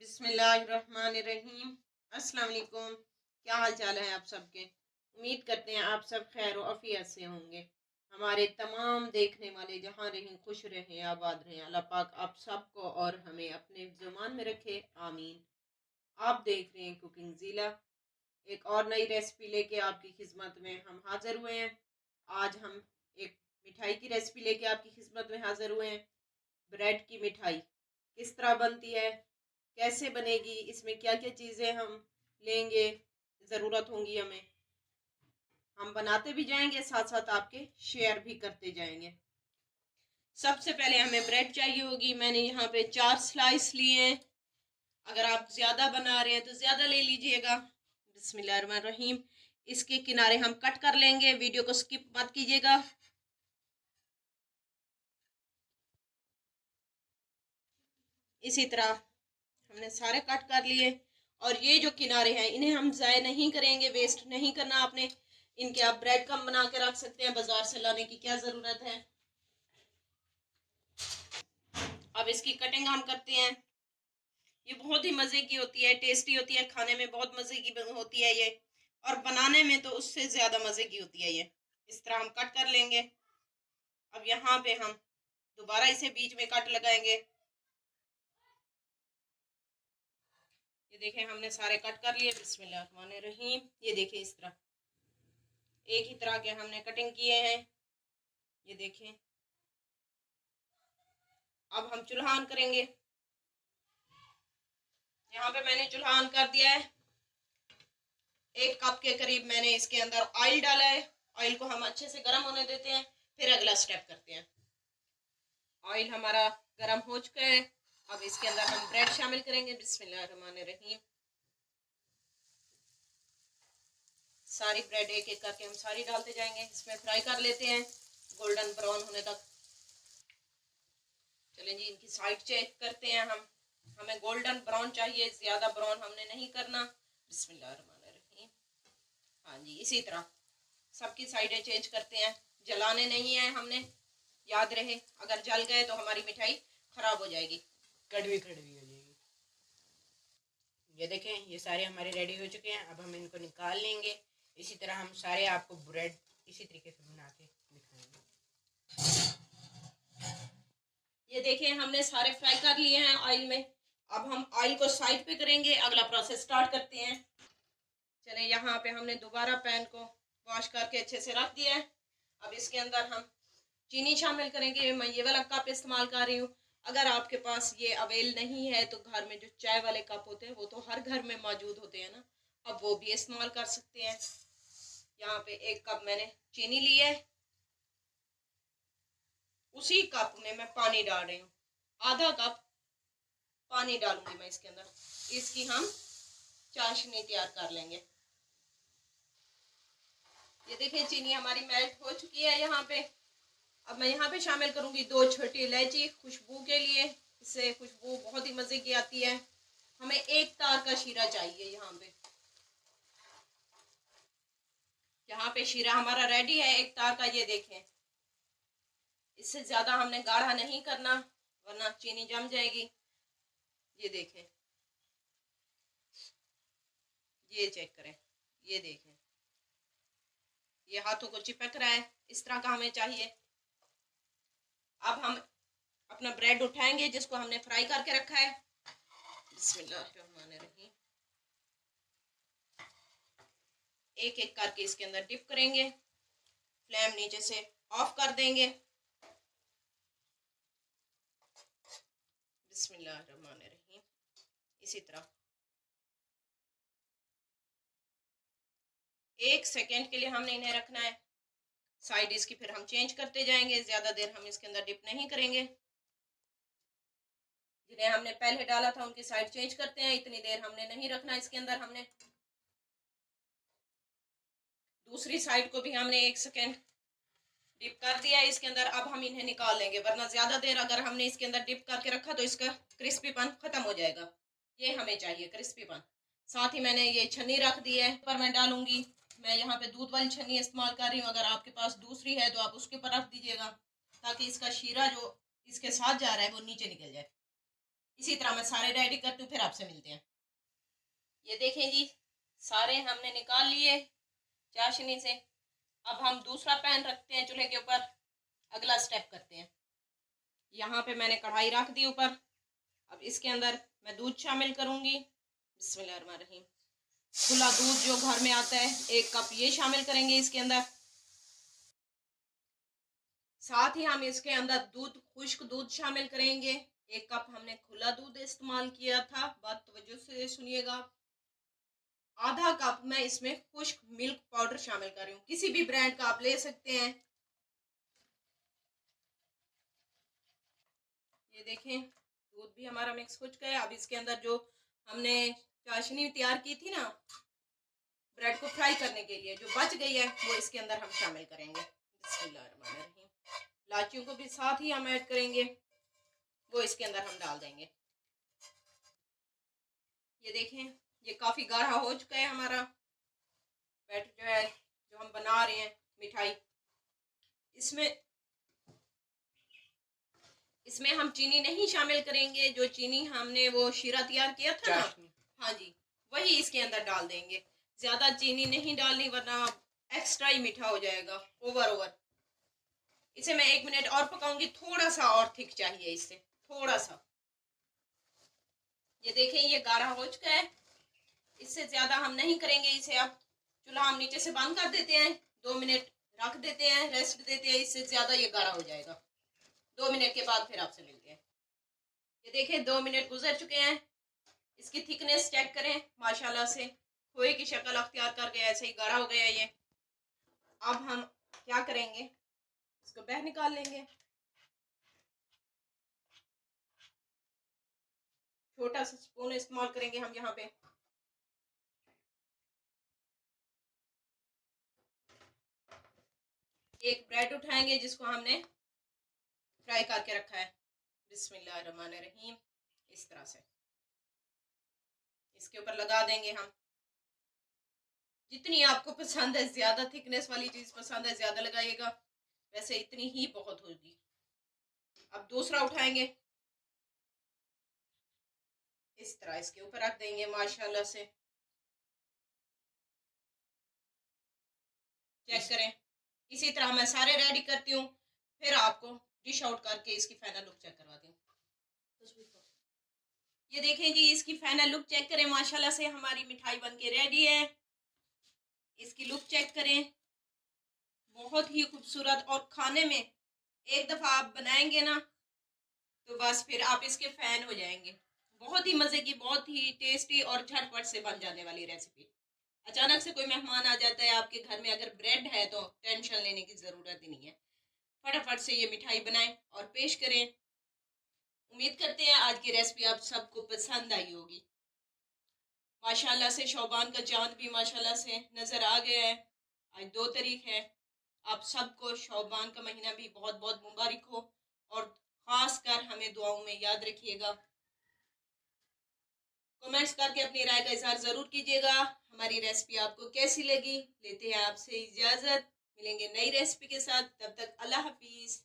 बिस्मिल्लाहिर्रहमानिर्रहीम। अस्सलाम वालेकुम। क्या हाल चाल है आप सबके। उम्मीद करते हैं आप सब खैर और आफियत से होंगे। हमारे तमाम देखने वाले जहाँ रहें खुश रहें आबाद रहें। अल्लाह पाक आप सबको और हमें अपने ज़ुबान में रखे, आमीन। आप देख रहे हैं कुकिंग ज़िला। एक और नई रेसिपी लेके आपकी खिदमत में हम हाज़िर हुए हैं। आज हम एक मिठाई की रेसिपी लेके आपकी खिदमत में हाज़िर हुए हैं। ब्रेड की मिठाई किस तरह बनती है, कैसे बनेगी, इसमें क्या क्या चीज़ें हम लेंगे, ज़रूरत होंगी हमें, हम बनाते भी जाएंगे, साथ साथ आपके शेयर भी करते जाएंगे। सबसे पहले हमें ब्रेड चाहिए होगी। मैंने यहाँ पे 4 स्लाइस लिए हैं। अगर आप ज़्यादा बना रहे हैं तो ज़्यादा ले लीजिएगा। बिस्मिल्लाहिर्रहमानिर्रहीम। इसके किनारे हम कट कर लेंगे, वीडियो को स्किप मत कीजिएगा। इसी तरह हमने सारे कट कर लिए और ये जो किनारे हैं इन्हें हम ज़ाय नहीं करेंगे, वेस्ट नहीं करना आपने। इनके आप ब्रेड कम बना के रख सकते हैं, बाजार से लाने की क्या ज़रूरत है। अब इसकी कटिंग हम करते हैं। ये बहुत ही मज़े की होती है, टेस्टी होती है, खाने में बहुत मज़े की होती है ये, और बनाने में तो उससे ज़्यादा मज़े की होती है ये। इस तरह हम कट कर लेंगे। अब यहाँ पे हम दोबारा इसे बीच में कट लगाएंगे। ये देखें हमने सारे कट कर लिए। बिस्मिल्लाहिर्रहमानिर्रहीम। ये देखिए इस तरह एक ही तरह के हमने कटिंग किए हैं। ये देखें। अब हम चूल्हा ऑन करेंगे। यहाँ पे मैंने चूल्हा ऑन कर दिया है। 1 कप के करीब मैंने इसके अंदर ऑयल डाला है। ऑयल को हम अच्छे से गर्म होने देते हैं, फिर अगला स्टेप करते हैं। ऑयल हमारा गर्म हो चुका है। अब इसके अंदर हम ब्रेड शामिल करेंगे। बिस्मिल्लाहिर्रहमानिर्रहीम। सारी ब्रेड एक एक करके हम सारी डालते जाएंगे। इसमें फ्राई कर लेते हैं गोल्डन ब्राउन होने तक। चलें जी, इनकी साइड चेक करते हैं हम। हमें गोल्डन ब्राउन चाहिए, ज़्यादा ब्राउन हमने नहीं करना। बिस्मिल्लाहिर्रहमानिर्रहीम। हाँ जी, इसी तरह सबकी साइडें चेंज करते हैं। जलाने नहीं है हमने, याद रहे। अगर जल गए तो हमारी मिठाई खराब हो जाएगी, कड़वी कड़वी हो जाएगी। ये देखें, ये सारे हमारे रेडी हो चुके हैं। अब हम इनको निकाल लेंगे। इसी तरह हम सारे आपको ब्रेड इसी तरीके से बना के दिखाएंगे। ये देखें हमने सारे फ्राई कर लिए हैं ऑयल में। अब हम ऑयल को साइड पे करेंगे, अगला प्रोसेस स्टार्ट करते हैं। चले, यहाँ पे हमने दोबारा पैन को वॉश करके अच्छे से रख दिया है। अब इसके अंदर हम चीनी शामिल करेंगे। मैं ये वाला कप इस्तेमाल कर रही हूँ। अगर आपके पास ये अवेल नहीं है तो घर में जो चाय वाले कप होते हैं वो तो हर घर में मौजूद होते हैं ना, अब वो भी इस्तेमाल कर सकते हैं। यहाँ पे 1 कप मैंने चीनी ली है। उसी कप में मैं पानी डाल रही हूँ। आधा कप पानी डालूंगी मैं इसके अंदर। इसकी हम चाशनी तैयार कर लेंगे। ये देखिए चीनी हमारी मेल्ट हो चुकी है यहाँ पे। अब मैं यहाँ पे शामिल करूंगी 2 छोटी इलायची खुशबू के लिए। इससे खुशबू बहुत ही मज़े की आती है। हमें 1 तार का शीरा चाहिए। यहाँ पे शीरा हमारा रेडी है 1 तार का। ये देखें, इससे ज़्यादा हमने गाढ़ा नहीं करना वरना चीनी जम जाएगी। ये देखें, ये चेक करें, ये देखें, ये हाथों को चिपक रहा है। इस तरह का हमें चाहिए। अब हम अपना ब्रेड उठाएंगे जिसको हमने फ्राई करके रखा है। बिस्मिल्लाहिर्रहमानिर्रहीम। एक एक करके इसके अंदर डिप करेंगे। फ्लेम नीचे से ऑफ कर देंगे। बिस्मिल्लाहिर्रहमानिर्रहीम। इसी तरह 1 सेकेंड के लिए हमने इन्हें रखना है। साइड इसकी फिर हम चेंज करते जाएंगे। ज़्यादा देर हम इसके अंदर डिप नहीं करेंगे। जिन्हें हमने पहले डाला था उनकी साइड चेंज करते हैं। इतनी देर हमने नहीं रखना इसके अंदर। हमने दूसरी साइड को भी हमने 1 सेकेंड डिप कर दिया है इसके अंदर। अब हम इन्हें निकाल लेंगे वरना ज़्यादा देर अगर हमने इसके अंदर डिप करके रखा तो इसका क्रिस्पीपन ख़त्म हो जाएगा। ये हमें चाहिए क्रिस्पीपन। साथ ही मैंने ये छन्नी रख दी है, पर मैं डालूंगी। मैं यहाँ पे दूध वाली छन्नी इस्तेमाल कर रही हूँ। अगर आपके पास दूसरी है तो आप उसके ऊपर रख दीजिएगा ताकि इसका शीरा जो इसके साथ जा रहा है वो नीचे निकल जाए। इसी तरह मैं सारे रेडी करती हूँ, फिर आपसे मिलते हैं। ये देखें जी, सारे हमने निकाल लिए चाशनी से। अब हम दूसरा पैन रखते हैं चूल्हे के ऊपर। अगला स्टेप करते हैं। यहाँ पे मैंने कढ़ाई रख दी ऊपर। अब इसके अंदर मैं दूध शामिल करूँगी। बिस्मिल्लाहिर्रहमानिर्रहीम। खुला दूध जो घर में आता है 1 कप ये शामिल करेंगे इसके अंदर। साथ ही हम इसके अंदर खुश्क दूध शामिल करेंगे। 1 कप हमने खुला दूध इस्तेमाल किया था, बात तवज्जो से सुनिएगा। आधा कप मैं इसमें खुश्क मिल्क पाउडर शामिल कर रही हूँ, किसी भी ब्रांड का आप ले सकते हैं। ये देखें, दूध भी हमारा मिक्स हो चुका है। अब इसके अंदर जो हमने चाशनी तैयार की थी ना ब्रेड को फ्राई करने के लिए, जो बच गई है वो इसके अंदर हम शामिल करेंगे। बिस्मिल्लाहिर्रहमानिर्रहीम। इलायचियों को भी साथ ही हम ऐड करेंगे, वो इसके अंदर हम डाल देंगे। ये देखें, ये काफ़ी गाढ़ा हो चुका है हमारा बैटर जो है, जो हम बना रहे हैं मिठाई। इसमें हम चीनी नहीं शामिल करेंगे। जो चीनी हमने वो शीरा तैयार किया था ना, हाँ जी, वही इसके अंदर डाल देंगे। ज़्यादा चीनी नहीं डालनी, वरना एक्स्ट्रा ही मीठा हो जाएगा, ओवर। इसे मैं 1 मिनट और पकाऊंगी। थोड़ा सा और थिक चाहिए इससे, थोड़ा सा। ये देखें, ये गाढ़ा हो चुका है। इससे ज़्यादा हम नहीं करेंगे इसे। अब चूल्हा हम नीचे से बंद कर देते हैं, 2 मिनट रख देते हैं, रेस्ट देते हैं। इससे ज़्यादा ये गाढ़ा हो जाएगा। 2 मिनट के बाद फिर आपसे मिलते हैं। ये देखें, 2 मिनट गुजर चुके हैं। इसकी थिकनेस चेक करें, माशाल्लाह से खोए की शक्ल अख्तियार कर गया, ऐसे ही गाढ़ा हो गया ये। अब हम क्या करेंगे, इसको बाहर निकाल लेंगे। छोटा सा स्पून इस्तेमाल करेंगे हम यहाँ पे। एक ब्रेड उठाएंगे जिसको हमने फ्राई करके रखा है। बिस्मिल्लाहिर्रहमानिर्रहीम। इस तरह से इसके ऊपर लगा देंगे हम। जितनी आपको पसंद है, ज्यादा थिकनेस वाली चीज पसंद है ज्यादा लगाइएगा, वैसे इतनी ही बहुत होगी। अब दूसरा उठाएंगे, इस तरह इसके ऊपर रख देंगे माशाल्लाह से। चेक करें, इसी तरह मैं सारे रेडी करती हूँ, फिर आपको डिश आउट करके इसकी फाइनल लुक चेक करवाती हूँ। ये देखें जी, इसकी फाइनल लुक चेक करें। माशाल्लाह से हमारी मिठाई बनके रेडी है। इसकी लुक चेक करें, बहुत ही खूबसूरत। और खाने में एक दफ़ा आप बनाएंगे ना तो बस फिर आप इसके फैन हो जाएंगे। बहुत ही मज़े की, बहुत ही टेस्टी और झटपट से बन जाने वाली रेसिपी। अचानक से कोई मेहमान आ जाता है आपके घर में, अगर ब्रेड है तो टेंशन लेने की ज़रूरत ही नहीं है। फटाफट से ये मिठाई बनाएं और पेश करें। उम्मीद करते हैं आज की रेसिपी आप सबको पसंद आई होगी। माशाल्लाह से शौबान का चांद भी माशाल्लाह से नज़र आ गया है। आज 2 तारीख है। आप सबको शौबान का महीना भी बहुत बहुत मुबारक हो, और ख़ास कर हमें दुआओं में याद रखिएगा। कमेंट्स करके अपनी राय का इजहार ज़रूर कीजिएगा। हमारी रेसिपी आपको कैसी लगी। लेते हैं आपसे इजाज़त, मिलेंगे नई रेसिपी के साथ। तब तक अल्लाह हाफिज़।